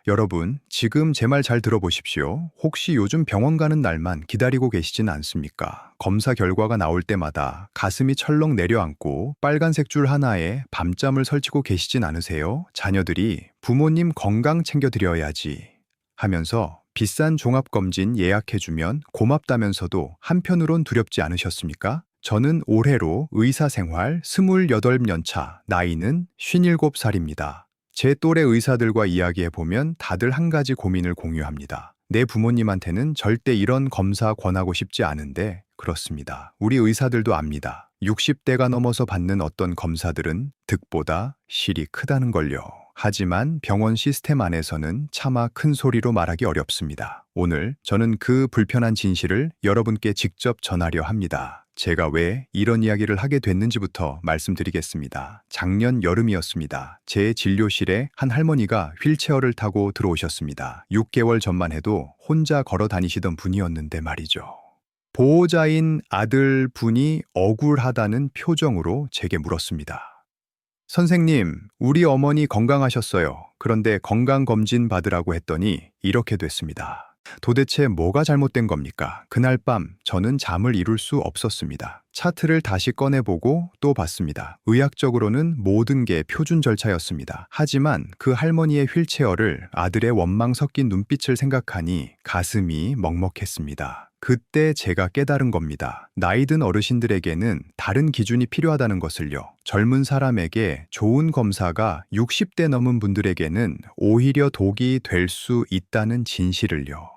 여러분, 지금 제 말 잘 들어보십시오. 혹시 요즘 병원 가는 날만 기다리고 계시진 않습니까? 검사 결과가 나올 때마다 가슴이 철렁 내려앉고 빨간색 줄 하나에 밤잠을 설치고 계시진 않으세요? 자녀들이 부모님 건강 챙겨드려야지 하면서 비싼 종합검진 예약해주면 고맙다면서도 한편으론 두렵지 않으셨습니까? 저는 올해로 의사 생활 28년 차, 나이는 57살입니다. 제 또래 의사들과 이야기해보면 다들 한 가지 고민을 공유합니다. 내 부모님한테는 절대 이런 검사 권하고 싶지 않은데 그렇습니다. 우리 의사들도 압니다. 60대가 넘어서 받는 어떤 검사들은 득보다 실이 크다는 걸요. 하지만 병원 시스템 안에서는 차마 큰 소리로 말하기 어렵습니다. 오늘 저는 그 불편한 진실을 여러분께 직접 전하려 합니다. 제가 왜 이런 이야기를 하게 됐는지부터 말씀드리겠습니다. 작년 여름이었습니다. 제 진료실에 한 할머니가 휠체어를 타고 들어오셨습니다. 6개월 전만 해도 혼자 걸어 다니시던 분이었는데 말이죠. 보호자인 아들 분이 억울하다는 표정으로 제게 물었습니다. 선생님, 우리 어머니 건강하셨어요. 그런데 건강검진 받으라고 했더니 이렇게 됐습니다. 도대체 뭐가 잘못된 겁니까? 그날 밤 저는 잠을 이룰 수 없었습니다. 차트를 다시 꺼내보고 또 봤습니다. 의학적으로는 모든 게 표준 절차였습니다. 하지만 그 할머니의 휠체어를 아들의 원망 섞인 눈빛을 생각하니 가슴이 먹먹했습니다. 그때 제가 깨달은 겁니다. 나이든 어르신들에게는 다른 기준이 필요하다는 것을요. 젊은 사람에게 좋은 검사가 60대 넘은 분들에게는 오히려 독이 될 수 있다는 진실을요.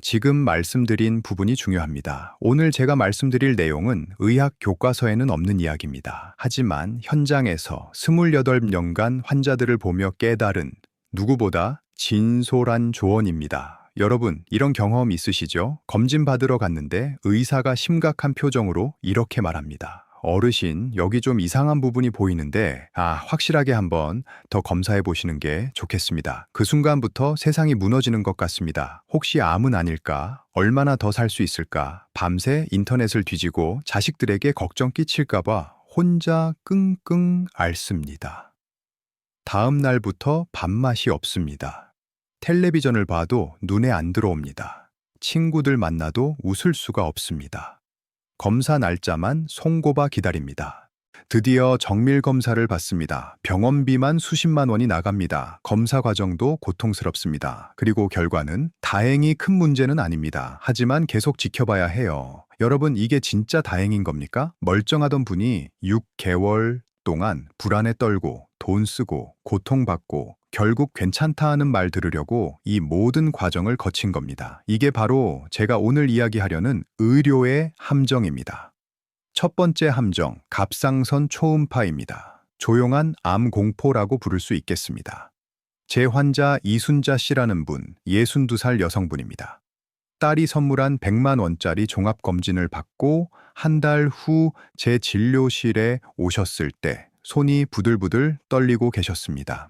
지금 말씀드린 부분이 중요합니다. 오늘 제가 말씀드릴 내용은 의학 교과서에는 없는 이야기입니다. 하지만 현장에서 28년간 환자들을 보며 깨달은 누구보다 진솔한 조언입니다. 여러분, 이런 경험 있으시죠? 검진 받으러 갔는데 의사가 심각한 표정으로 이렇게 말합니다. 어르신, 여기 좀 이상한 부분이 보이는데, 확실하게 한번 더 검사해 보시는 게 좋겠습니다. 그 순간부터 세상이 무너지는 것 같습니다. 혹시 암은 아닐까? 얼마나 더 살 수 있을까? 밤새 인터넷을 뒤지고 자식들에게 걱정 끼칠까봐 혼자 끙끙 앓습니다. 다음 날부터 밥맛이 없습니다. 텔레비전을 봐도 눈에 안 들어옵니다. 친구들 만나도 웃을 수가 없습니다. 검사 날짜만 손꼽아 기다립니다. 드디어 정밀 검사를 받습니다. 병원비만 수십만 원이 나갑니다. 검사 과정도 고통스럽습니다. 그리고 결과는 다행히 큰 문제는 아닙니다. 하지만 계속 지켜봐야 해요. 여러분, 이게 진짜 다행인 겁니까? 멀쩡하던 분이 6개월 동안 불안에 떨고 돈 쓰고 고통받고 결국 괜찮다 하는 말 들으려고 이 모든 과정을 거친 겁니다. 이게 바로 제가 오늘 이야기하려는 의료의 함정입니다. 첫 번째 함정, 갑상선 초음파입니다. 조용한 암 공포라고 부를 수 있겠습니다. 제 환자 이순자 씨라는 분, 62살 여성분입니다. 딸이 선물한 100만 원짜리 종합검진을 받고 한 달 후 제 진료실에 오셨을 때 손이 부들부들 떨리고 계셨습니다.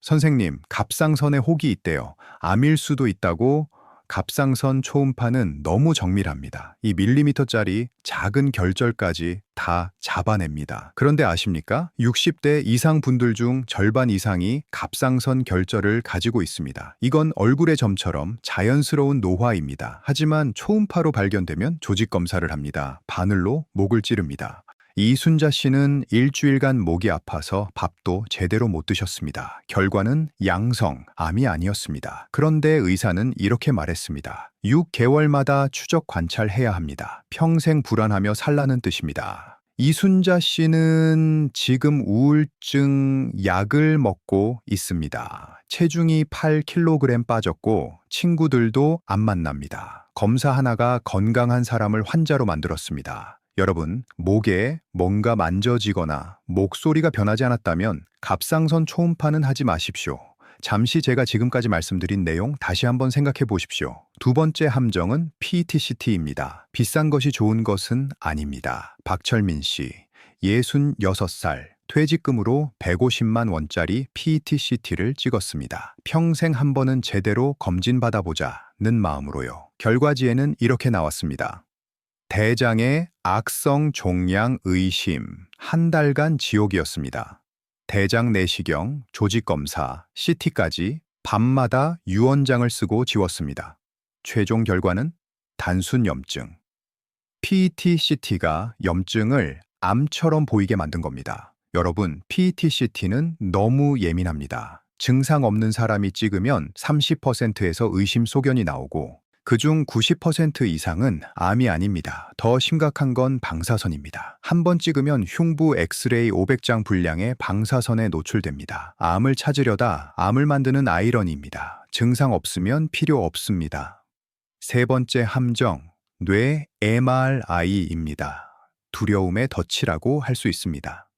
선생님, 갑상선에 혹이 있대요. 암일 수도 있다고. 갑상선 초음파는 너무 정밀합니다. 이 밀리미터짜리 작은 결절까지 다 잡아냅니다. 그런데 아십니까? 60대 이상 분들 중 절반 이상이 갑상선 결절을 가지고 있습니다. 이건 얼굴의 점처럼 자연스러운 노화입니다. 하지만 초음파로 발견되면 조직 검사를 합니다. 바늘로 목을 찌릅니다. 이순자 씨는 일주일간 목이 아파서 밥도 제대로 못 드셨습니다. 결과는 양성, 암이 아니었습니다. 그런데 의사는 이렇게 말했습니다. 6개월마다 추적 관찰해야 합니다. 평생 불안하며 살라는 뜻입니다. 이순자 씨는 지금 우울증 약을 먹고 있습니다. 체중이 8kg 빠졌고 친구들도 안 만납니다. 검사 하나가 건강한 사람을 환자로 만들었습니다. 여러분, 목에 뭔가 만져지거나 목소리가 변하지 않았다면 갑상선 초음파는 하지 마십시오. 잠시 제가 지금까지 말씀드린 내용 다시 한번 생각해 보십시오. 두 번째 함정은 PET-CT입니다. 비싼 것이 좋은 것은 아닙니다. 박철민 씨, 66살, 퇴직금으로 150만 원짜리 PET-CT를 찍었습니다. 평생 한 번은 제대로 검진받아보자는 마음으로요. 결과지에는 이렇게 나왔습니다. 대장의 악성 종양 의심, 한 달간 지옥이었습니다. 대장 내시경, 조직검사, CT까지 밤마다 유언장을 쓰고 지웠습니다. 최종 결과는 단순 염증. PET-CT가 염증을 암처럼 보이게 만든 겁니다. 여러분, PET-CT는 너무 예민합니다. 증상 없는 사람이 찍으면 30%에서 의심 소견이 나오고 그중 90% 이상은 암이 아닙니다. 더 심각한 건 방사선입니다. 한 번 찍으면 흉부 엑스레이 500장 분량의 방사선에 노출됩니다. 암을 찾으려다 암을 만드는 아이러니입니다. 증상 없으면 필요 없습니다. 세 번째 함정, 뇌 MRI입니다. 두려움의 덫이라고 할 수 있습니다.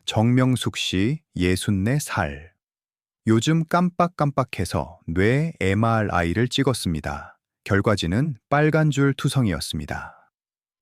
정명숙 씨, 64살. 요즘 깜빡깜빡해서 뇌 MRI를 찍었습니다. 결과지는 빨간 줄 투성이었습니다.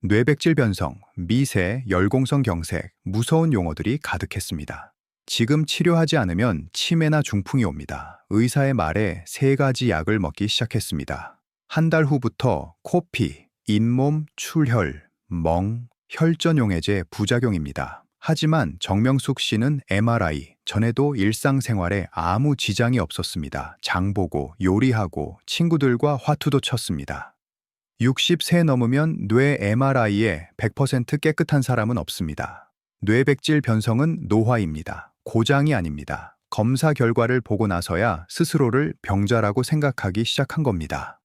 뇌백질 변성, 미세, 열공성 경색, 무서운 용어들이 가득했습니다. 지금 치료하지 않으면 치매나 중풍이 옵니다. 의사의 말에 3가지 약을 먹기 시작했습니다. 한 달 후부터 코피, 잇몸, 출혈, 멍, 혈전용해제 부작용입니다. 하지만 정명숙 씨는 MRI 전에도 일상생활에 아무 지장이 없었습니다. 장 보고 요리하고 친구들과 화투도 쳤습니다. 60세 넘으면 뇌 MRI에 100% 깨끗한 사람은 없습니다. 뇌백질 변성은 노화입니다. 고장이 아닙니다. 검사 결과를 보고 나서야 스스로를 병자라고 생각하기 시작한 겁니다.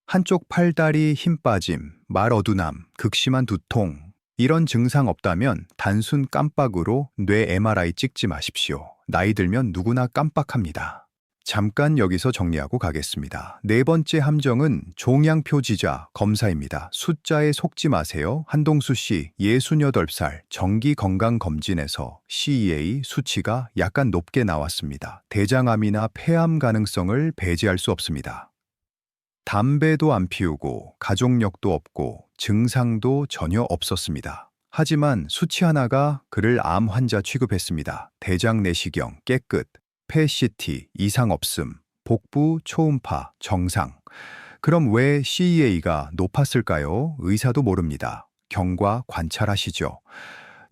한쪽 팔다리 힘 빠짐, 말 어두남, 극심한 두통, 이런 증상 없다면 단순 깜빡으로 뇌 MRI 찍지 마십시오. 나이 들면 누구나 깜빡합니다. 잠깐 여기서 정리하고 가겠습니다. 네 번째 함정은 종양표 지자 검사입니다. 숫자에 속지 마세요. 한동수 씨, 68살, 정기건강검진에서 CEA 수치가 약간 높게 나왔습니다. 대장암이나 폐암 가능성을 배제할 수 없습니다. 담배도 안 피우고 가족력도 없고 증상도 전혀 없었습니다. 하지만 수치 하나가 그를 암 환자 취급했습니다. 대장 내시경 깨끗, 폐 CT 이상 없음, 복부 초음파 정상. 그럼 왜 CEA가 높았을까요? 의사도 모릅니다. 경과 관찰하시죠.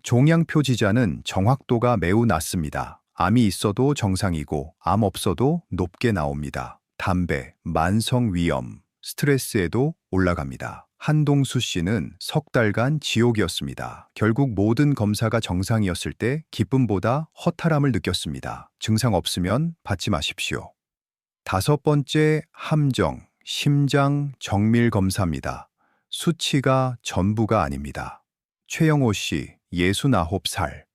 종양표 지자는 정확도가 매우 낮습니다. 암이 있어도 정상이고 암 없어도 높게 나옵니다. 담배, 만성 위염, 스트레스에도 올라갑니다. 한동수 씨는 석 달간 지옥이었습니다. 결국 모든 검사가 정상이었을 때 기쁨보다 허탈함을 느꼈습니다. 증상 없으면 받지 마십시오. 다섯 번째 함정, 심장 정밀 검사입니다. 수치가 전부가 아닙니다. 최영호 씨, 69살.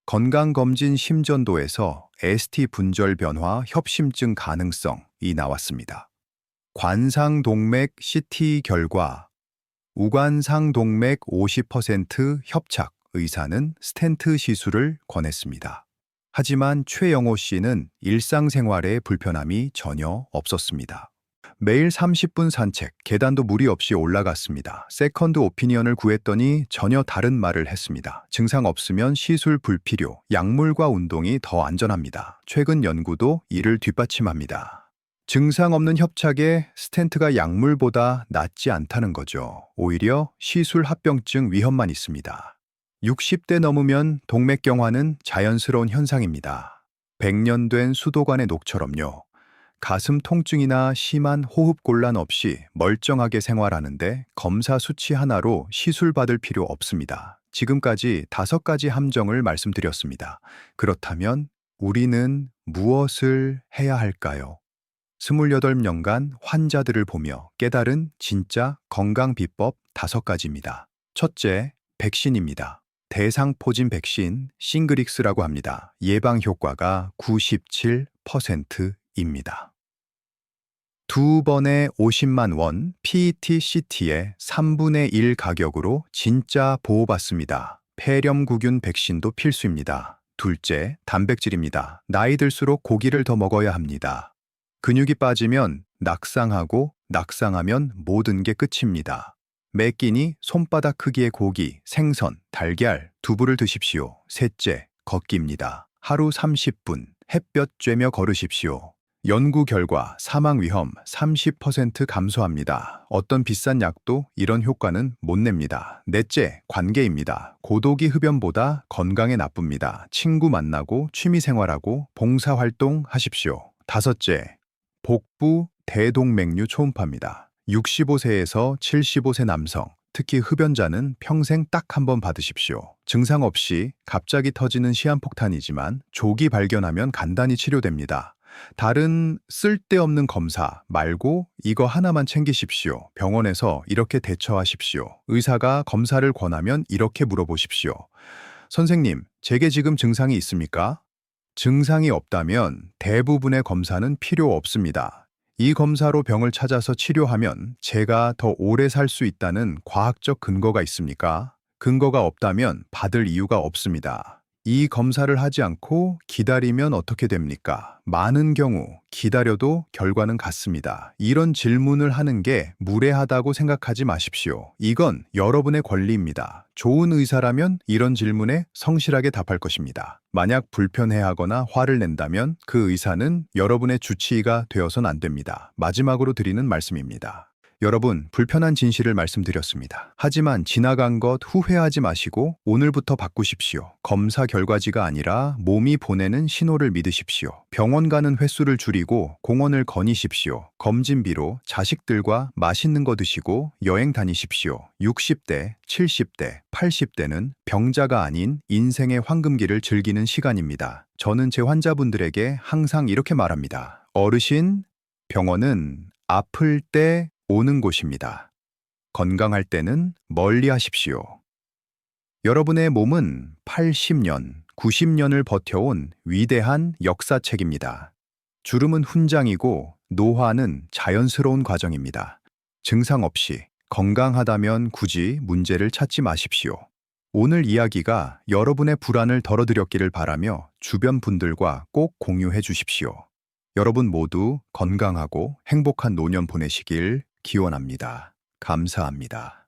건강검진 심전도에서 ST 분절 변화 협심증 가능성이 나왔습니다. 관상동맥 CT 결과 우관상동맥 50% 협착, 의사는 스텐트 시술을 권했습니다. 하지만 최영호 씨는 일상생활에 불편함이 전혀 없었습니다. 매일 30분 산책, 계단도 무리 없이 올라갔습니다. 세컨드 오피니언을 구했더니 전혀 다른 말을 했습니다. 증상 없으면 시술 불필요, 약물과 운동이 더 안전합니다. 최근 연구도 이를 뒷받침합니다. 증상 없는 협착에 스텐트가 약물보다 낫지 않다는 거죠. 오히려 시술 합병증 위험만 있습니다. 60대 넘으면 동맥경화는 자연스러운 현상입니다. 100년 된 수도관의 녹처럼요. 가슴 통증이나 심한 호흡곤란 없이 멀쩡하게 생활하는데 검사 수치 하나로 시술 받을 필요 없습니다. 지금까지 5가지 함정을 말씀드렸습니다. 그렇다면 우리는 무엇을 해야 할까요? 28년간 환자들을 보며 깨달은 진짜 건강 비법 5가지입니다. 첫째, 백신입니다. 대상포진 백신, 싱그릭스라고 합니다. 예방 효과가 97%입니다. 2번에 50만 원 PET-CT의 3분의 1 가격으로 진짜 보호받습니다. 폐렴구균 백신도 필수입니다. 둘째, 단백질입니다. 나이 들수록 고기를 더 먹어야 합니다. 근육이 빠지면 낙상하고 낙상하면 모든 게 끝입니다. 매 끼니 손바닥 크기의 고기, 생선, 달걀, 두부를 드십시오. 셋째, 걷기입니다. 하루 30분 햇볕 쬐며 걸으십시오. 연구 결과 사망 위험 30% 감소합니다. 어떤 비싼 약도 이런 효과는 못 냅니다. 넷째, 관계입니다. 고독이 흡연보다 건강에 나쁩니다. 친구 만나고 취미생활하고 봉사활동 하십시오. 다섯째, 복부, 대동맥류 초음파입니다. 65세에서 75세 남성, 특히 흡연자는 평생 딱 한 번 받으십시오. 증상 없이 갑자기 터지는 시한폭탄이지만 조기 발견하면 간단히 치료됩니다. 다른 쓸데없는 검사 말고 이거 하나만 챙기십시오. 병원에서 이렇게 대처하십시오. 의사가 검사를 권하면 이렇게 물어보십시오. 선생님, 제게 지금 증상이 있습니까? 증상이 없다면 대부분의 검사는 필요 없습니다. 이 검사로 병을 찾아서 치료하면 제가 더 오래 살 수 있다는 과학적 근거가 있습니까? 근거가 없다면 받을 이유가 없습니다. 이 검사를 하지 않고 기다리면 어떻게 됩니까? 많은 경우 기다려도 결과는 같습니다. 이런 질문을 하는 게 무례하다고 생각하지 마십시오. 이건 여러분의 권리입니다. 좋은 의사라면 이런 질문에 성실하게 답할 것입니다. 만약 불편해하거나 화를 낸다면 그 의사는 여러분의 주치의가 되어선 안 됩니다. 마지막으로 드리는 말씀입니다. 여러분, 불편한 진실을 말씀드렸습니다. 하지만 지나간 것 후회하지 마시고 오늘부터 바꾸십시오. 검사 결과지가 아니라 몸이 보내는 신호를 믿으십시오. 병원 가는 횟수를 줄이고 공원을 거니십시오. 검진비로 자식들과 맛있는 거 드시고 여행 다니십시오. 60대, 70대, 80대는 병자가 아닌 인생의 황금기를 즐기는 시간입니다. 저는 제 환자분들에게 항상 이렇게 말합니다. 어르신, 병원은 아플 때 오는 곳입니다. 건강할 때는 멀리 하십시오. 여러분의 몸은 80년, 90년을 버텨온 위대한 역사책입니다. 주름은 훈장이고 노화는 자연스러운 과정입니다. 증상 없이 건강하다면 굳이 문제를 찾지 마십시오. 오늘 이야기가 여러분의 불안을 덜어드렸기를 바라며 주변 분들과 꼭 공유해 주십시오. 여러분 모두 건강하고 행복한 노년 보내시길 기원합니다. 감사합니다.